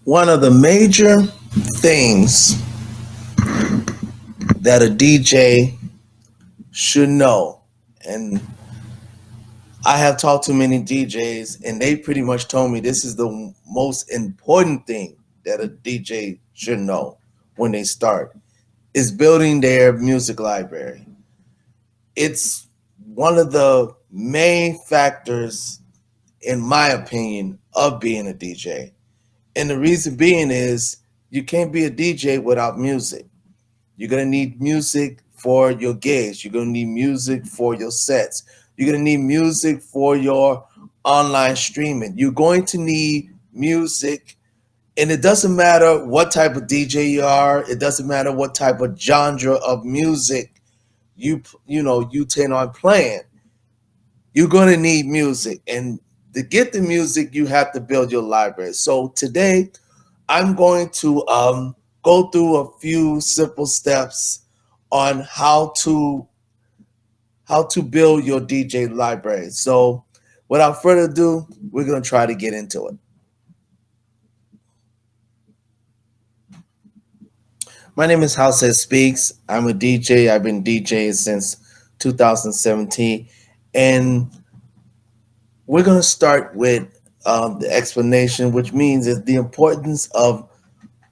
One of the major things that a DJ should know, and I have talked to many DJs, and they pretty much told me this is the most important thing that a DJ should know when they start, is building their music library. It's one of the main factors, in my opinion, of being a DJ. And the reason being is you can't be a DJ without music. You're going to need music for your gigs. You're going to need music for your sets. You're going to need music for your online streaming. You're going to need music. And it doesn't matter what type of DJ you are. It doesn't matter what type of genre of music you tend on playing. You're going to need music. And to get the music, you have to build your library. So today, I'm going to go through a few simple steps on how to build your DJ library. So without further ado, we're going to try to get into it. My name is Househeadspeakz. I'm a DJ. I've been DJing since 2017. And we're going to start with the explanation, which means is the importance of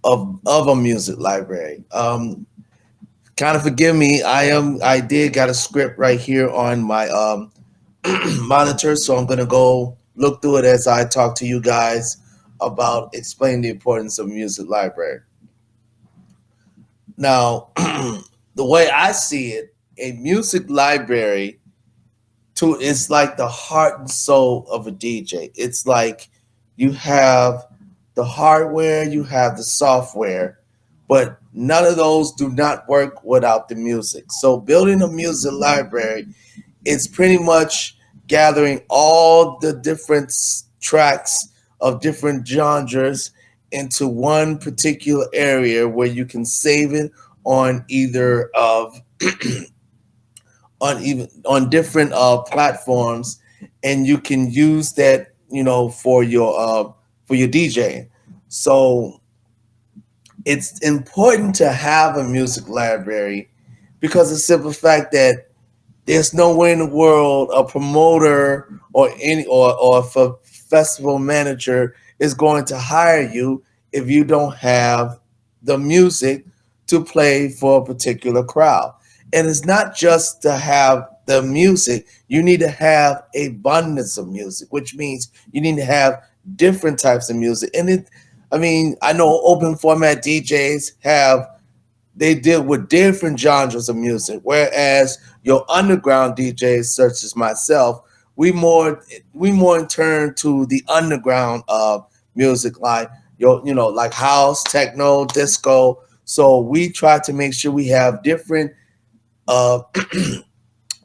a music library. Kind of forgive me. I did got a script right here on my monitor, so I'm gonna go look through it as I talk to you guys about explaining the importance of music library. Now, the way I see it, a music library to it's like the heart and soul of a DJ. It's like you have the hardware, you have the software, but none of those do not work without the music. So building a music library is pretty much gathering all the different tracks of different genres into one particular area where you can save it on either of on different platforms, and you can use that for your DJ. So it's important to have a music library because of the simple fact that there's no way in the world a promoter or if a festival manager is going to hire you if you don't have the music to play for a particular crowd. And it's not just to have the music, you need to have abundance of music, which means you need to have different types of music. I know open format DJs they deal with different genres of music, whereas your underground DJs, such as myself, we more in turn to the underground music, like like house, techno, disco. So we try to make sure we have different uh,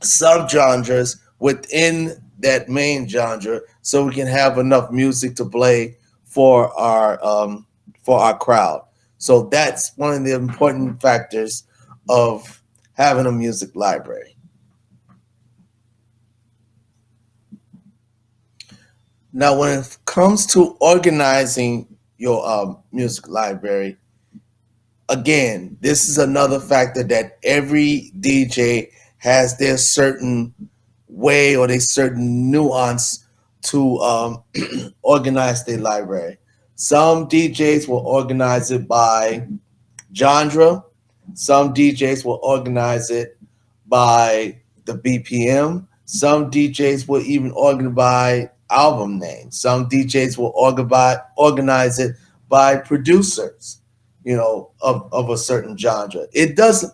subgenres within that main genre, so we can have enough music to play for our crowd. So that's one of the important factors of having a music library. Now, when it comes to organizing your music library, again, this is another factor that every DJ has their certain way or their certain nuance to organize their library. Some DJs will organize it by genre. Some DJs will organize it by the BPM. Some DJs will even organize by album name. Some DJs will organize it by producers, of a certain genre. It doesn't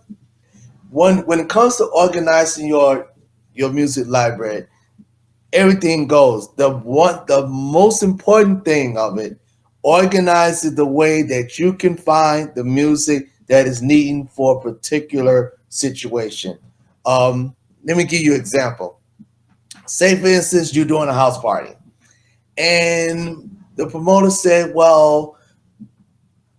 when it comes to organizing your music library, everything goes. The most important thing of it, organize it the way that you can find the music that is needed for a particular situation. Let me give you an example. Say for instance you're doing a house party and the promoter said, well,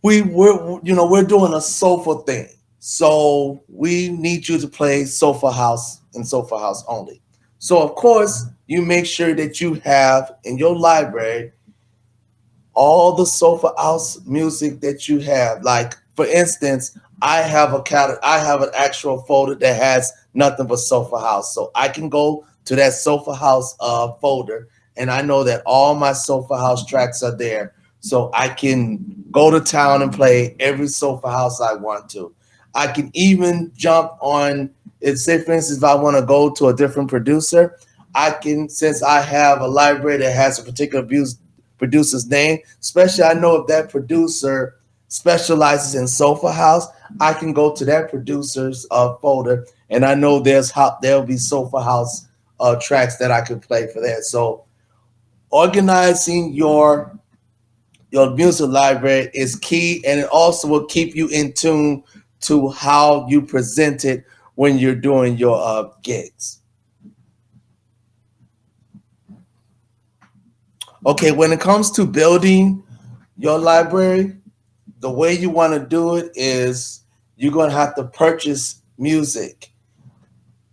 we're doing a sofa thing. So we need you to play sofa house and sofa house only. So of course you make sure that you have in your library all the sofa house music that you have. Like for instance, I have an actual folder that has nothing but sofa house. So I can go to that sofa house folder, and I know that all my sofa house tracks are there. So I can go to town and play every sofa house I want to. I can even jump on it. Say for instance, if I want to go to a different producer, I can, since I have a library that has a particular producer's name, especially I know if that producer specializes in sofa house, I can go to that producer's folder, and I know there'll be sofa house tracks that I can play for that. So organizing your music library is key, and it also will keep you in tune to how you present it when you're doing your gigs. Okay, when it comes to building your library, the way you want to do it is you're going to have to purchase music.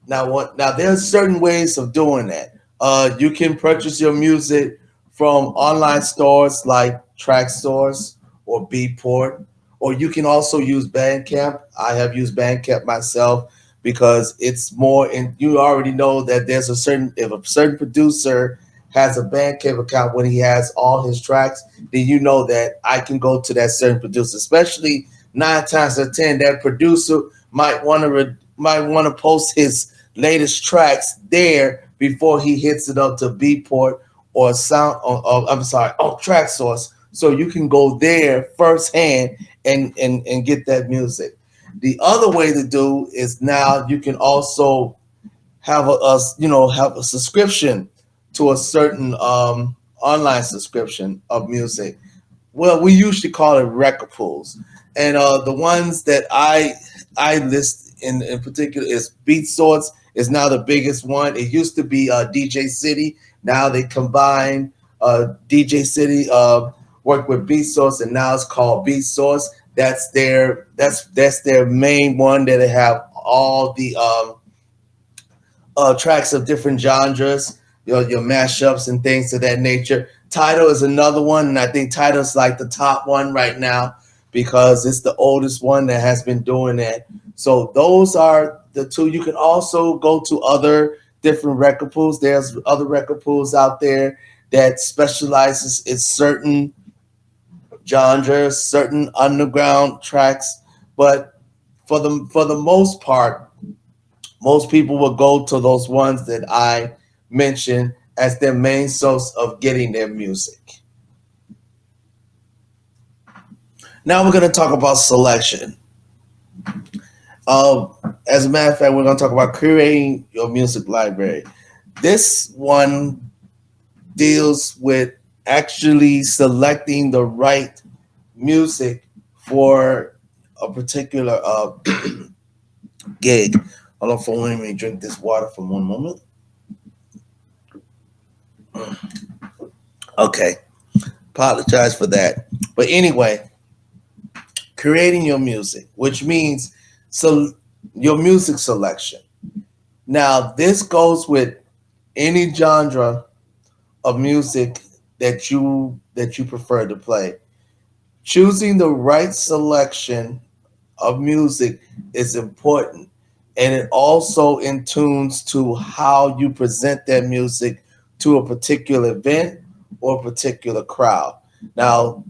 Now there's certain ways of doing that. You can purchase your music from online stores like Track Stores or Beatport, or you can also use Bandcamp. I have used Bandcamp myself because it's more. And you already know that there's a certain if a certain producer has a Bandcamp account when he has all his tracks, then you know that I can go to that certain producer. Especially 9 times out of 10, that producer might want to post his latest tracks there before he hits it up to Beatport or I'm sorry, Track Source, so you can go there firsthand and get that music. The other way to do is now you can also have a subscription to a certain online subscription of music. Well, we usually call it record pools, and the ones that I list in particular is Beat Sorts is now the biggest one. It used to be DJ City. Now they combine DJ City work with Beat Source, and now it's called Beat Source. That's their main one that they have all the tracks of different genres, your mashups and things of that nature. Tidal is another one, and I think Tidal's like the top one right now because it's the oldest one that has been doing that. So those are the two. You can also go to other different record pools. There's other record pools out there that specializes in certain genres, certain underground tracks. But for the most part, most people will go to those ones that I mentioned as their main source of getting their music. Now we're going to talk about selection. Uh, as a matter of fact, we're going to talk about creating your music library. This one deals with actually selecting the right music for a particular gig. Hold on for let me drink this water for one moment. Okay, apologize for that. But anyway, creating your music, which means so your music selection. Now, this goes with any genre of music that you prefer to play. Choosing the right selection of music is important, and it also in tunes to how you present that music to a particular event or a particular crowd. Now,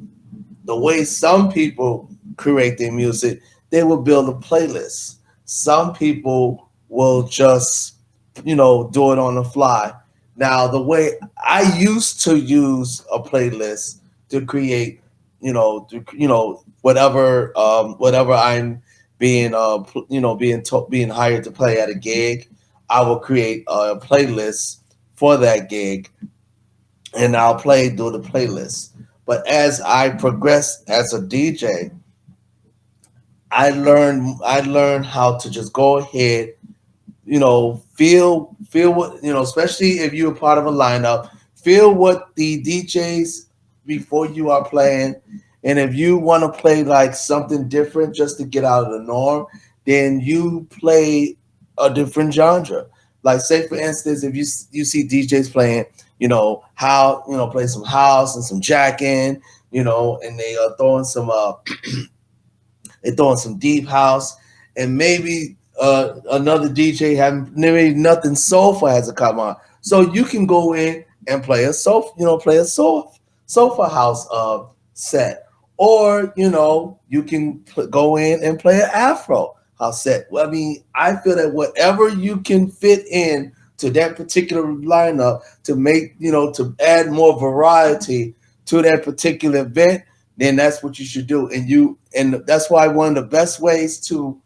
the way some people create their music, they will build a playlist. Some people will just, do it on the fly. Now, the way I used to use a playlist to create, whatever I'm being, being hired to play at a gig, I will create a playlist for that gig, and I'll play through the playlist. But as I progress as a DJ, I learned how to just go ahead, feel what, especially if you're part of a lineup, feel what the DJs before you are playing. And if you want to play like something different just to get out of the norm, then you play a different genre. Like say for instance, if you see DJs playing, how play some house and some jacking, and they are throwing some they're throwing some deep house, and maybe another DJ having maybe nothing soulful has to come on. So you can go in and play a sofa house set, or you can go in and play an Afro house set. Well, I mean, I feel that whatever you can fit in to that particular lineup to make to add more variety to that particular event, then that's what you should do. And that's why one of the best ways to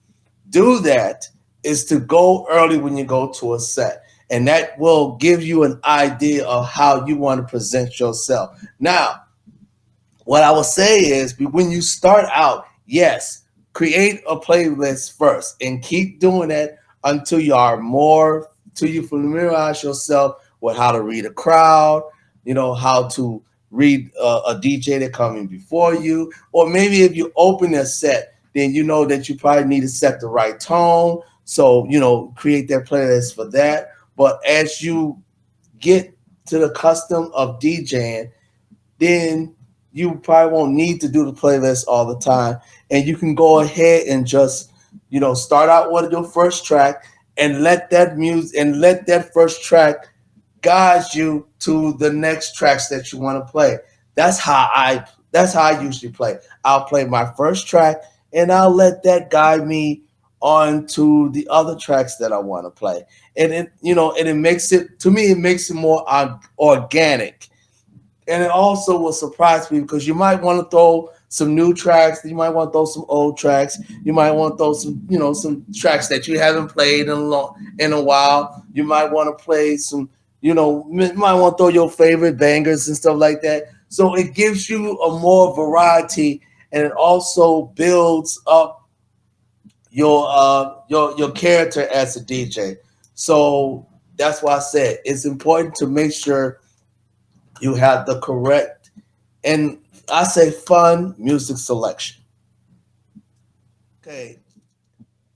do that is to go early when you go to a set. And that will give you an idea of how you want to present yourself. Now, what I will say is when you start out, yes, create a playlist first and keep doing that until you familiarize yourself with how to read a crowd, how to read a DJ that coming before you, or maybe if you open a set, then you know that you probably need to set the right tone. So, create that playlist for that. But as you get to the custom of DJing, then you probably won't need to do the playlist all the time. And you can go ahead and just, start out with your first track and let that first track guide you to the next tracks that you want to play. That's how I usually play. I'll play my first track and I'll let that guide me on to the other tracks that I want to play. And it makes it, to me, it makes it more organic. And it also will surprise me because you might want to throw some new tracks, you might want to throw some old tracks, you might want to throw some tracks that you haven't played in a while. You might want to play some, you might want to throw your favorite bangers and stuff like that. So it gives you a more variety, and it also builds up your character as a DJ. So that's why I said it's important to make sure you have the correct, and I say, fun music selection. Okay,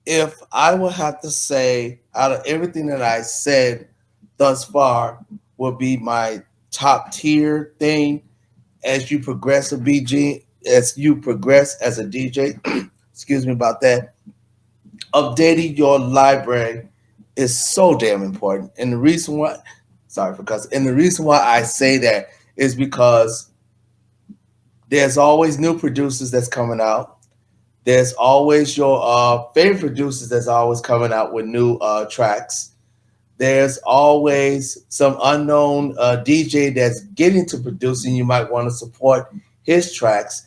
if I would have to say out of everything that I said thus far would be my top tier thing as you progress as you progress as a DJ, excuse me about that, updating your library is so damn important. And the reason why, sorry for cussing, and the reason why I say that is because there's always new producers that's coming out. There's always your favorite producers that's always coming out with new tracks. There's always some unknown DJ that's getting to producing. You might want to support his tracks.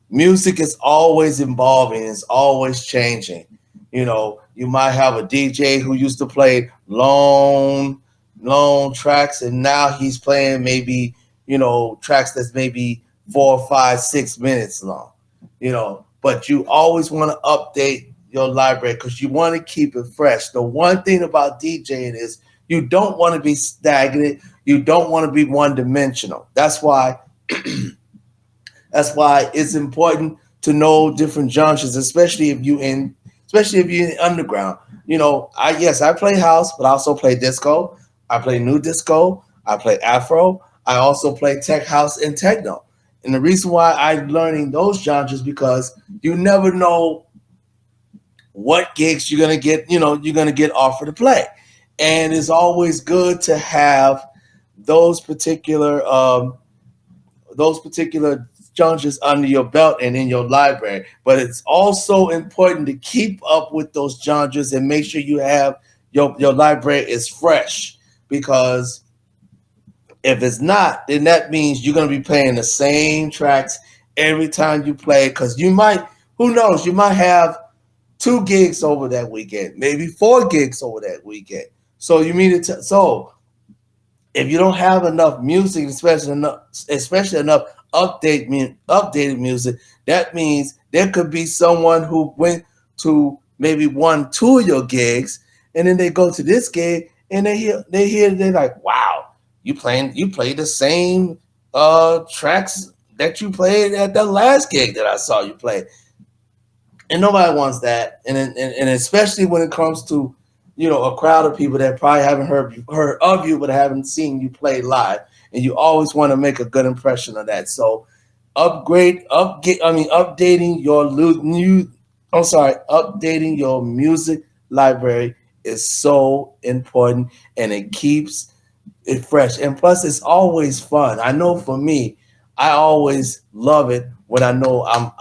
Music is always evolving, it's always changing. You might have a DJ who used to play long tracks, and now he's playing maybe, tracks that's maybe 4, 5, 6 minutes long. But you always want to update your library because you want to keep it fresh. The one thing about DJing is you don't want to be stagnant. You don't want to be one dimensional. That's why it's important to know different genres, especially if you're in underground. I play house, but I also play disco. I play new disco. I play Afro. I also play tech house and techno. And the reason why I'm learning those genres is because you never know what gigs you're gonna get. You're gonna get offered to play, and it's always good to have those particular um, those particular genres under your belt and in your library. But it's also important to keep up with those genres and make sure you have your library is fresh, because if it's not, then that means you're going to be playing the same tracks every time you play, because who knows, you might have 2 gigs over that weekend, maybe 4 gigs over that weekend. So you mean it so if you don't have enough music, especially enough updated music, that means there could be someone who went to maybe 1, 2 of your gigs, and then they go to this gig and they're like, wow, you played the same tracks that you played at the last gig that I saw you play. And nobody wants that. And especially when it comes to a crowd of people that probably haven't heard of you but haven't seen you play live, and you always want to make a good impression of that. So updating your updating your music library is so important, and it keeps it fresh. And plus, it's always fun. I know for me, I always love it when I know I'm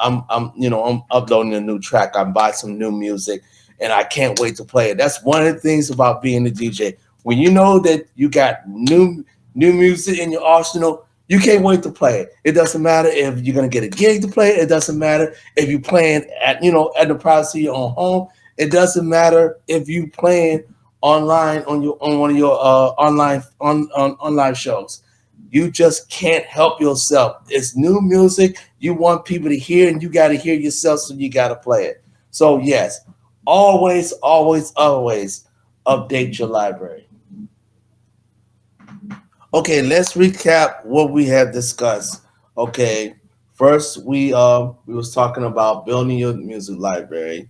uploading a new track. I buy some new music, and I can't wait to play it. That's one of the things about being a DJ. When you know that you got new music in your arsenal, you can't wait to play it. It doesn't matter if you're gonna get a gig to play it. It doesn't matter if you're playing at the privacy of your own home. It doesn't matter if you playing online on one of your on live shows. You just can't help yourself. It's new music. You want people to hear, and you got to hear yourself, so you got to play it. So yes, always, always, always update your library. Okay, let's recap what we have discussed. Okay, first we was talking about building your music library.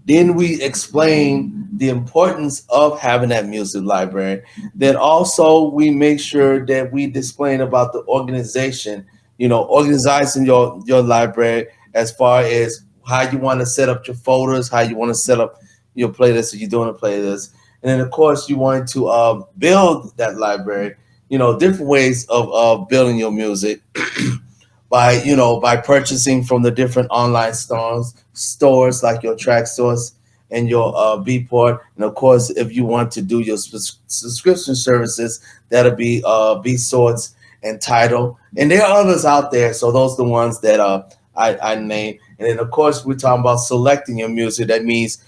Then we explain the importance of having that music library. Then also we make sure that we explain about the organization, organizing your library as far as how you want to set up your folders, how you want to set up your playlist if you're doing a playlist. And then of course you want to build that library, different ways of building your music by purchasing from the different online stores like your track stores and your Beatport. And of course, if you want to do your subscription services, that'll be Beatsorts and Tidal. And there are others out there, so those are the ones that I named. And then of course we're talking about selecting your music. That means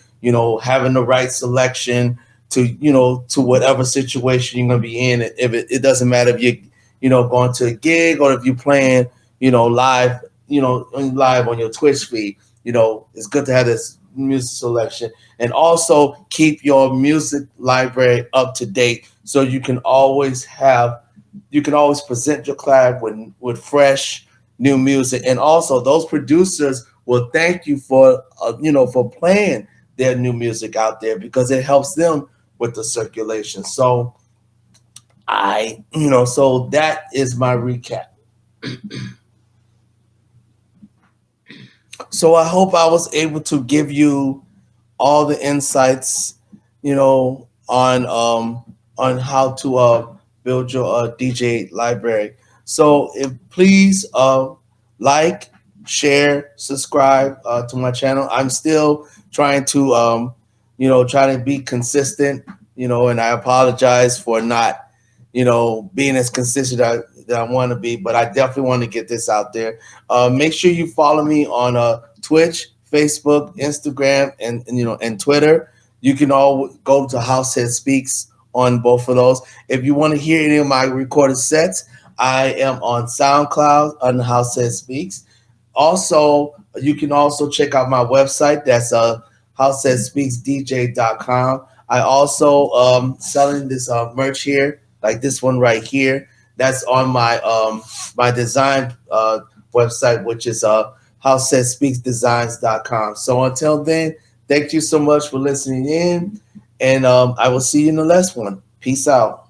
having the right selection to whatever situation you're gonna be in. If it doesn't matter if you're going to a gig or if you're playing live, live on your Twitch feed. It's good to have this music selection, and also keep your music library up to date so you can always present your client with fresh new music. And also those producers will thank you for playing their new music out there, because it helps them with the circulation. So that is my recap. So I hope I was able to give you all the insights, on how to build your DJ library. So if please like, share, subscribe to my channel. I'm still trying to trying to be consistent, and I apologize for not being as consistent that I want to be, but I definitely want to get this out there. Make sure you follow me on Twitch, Facebook, Instagram, and Twitter. You can all go to Househeadspeakz on both of those. If you want to hear any of my recorded sets, I am on SoundCloud on Househeadspeakz. Also, you can also check out my website. That's househeadspeakzdj.com. I also selling this merch here, like this one right here. That's on my design website, which is househeadspeakzdesigns.com. So until then, thank you so much for listening in, and I will see you in the next one. Peace out.